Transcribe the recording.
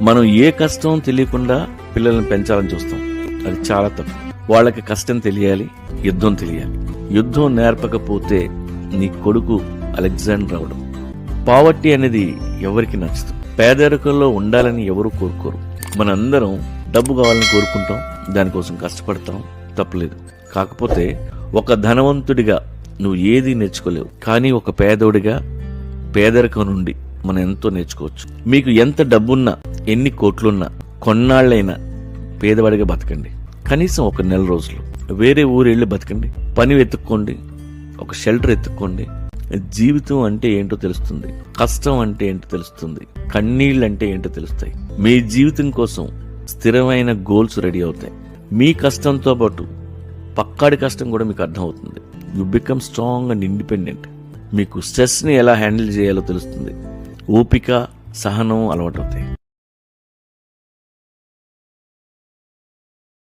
మనం ఏ కష్టం తెలియకుండా పిల్లల్ని పెంచాలని చూస్తాం. అది చాలా తప్పు. వాళ్ళకి కష్టం తెలియాలి, యుద్ధం తెలియాలి. యుద్ధం నేర్పకపోతే నీ కొడుకు అలెగ్జాండర్ అవడం. పావర్టీ అనేది ఎవరికి నచ్చదు. పేదరికంలో ఉండాలని ఎవరు కోరుకోరు. మనందరం డబ్బు కావాలని కోరుకుంటాం, దానికోసం కష్టపడతాం, తప్పలేదు. కాకపోతే ఒక ధనవంతుడిగా నువ్వు ఏది నేర్చుకోలేవు, కానీ ఒక పేదోడిగా పేదరికం నుండి మనం ఎంతో నేర్చుకోవచ్చు. మీకు ఎంత డబ్బున్నా, ఎన్ని కోట్లున్నా, కొన్నాళ్ళైనా పేదవాడిగా బతకండి. కనీసం ఒక నెల రోజులు వేరే ఊరు వెళ్ళి బతకండి. పని వెతుక్కోండి, ఒక షెల్టర్ ఎత్తుక్కోండి. జీవితం అంటే ఏంటో తెలుస్తుంది, కష్టం అంటే ఏంటో తెలుస్తుంది, కన్నీళ్ళు అంటే ఏంటో తెలుస్తాయి. మీ జీవితం కోసం స్థిరమైన గోల్స్ రెడీ అవుతాయి. మీ కష్టంతో పాటు పక్కాడి కష్టం కూడా మీకు అర్థం అవుతుంది. You become strong and independent. మీకు స్ట్రెస్ని ఎలా హ్యాండిల్ చేయాలో తెలుస్తుంది. ఓపిక, సహనం అలవాటు అవుతాయి.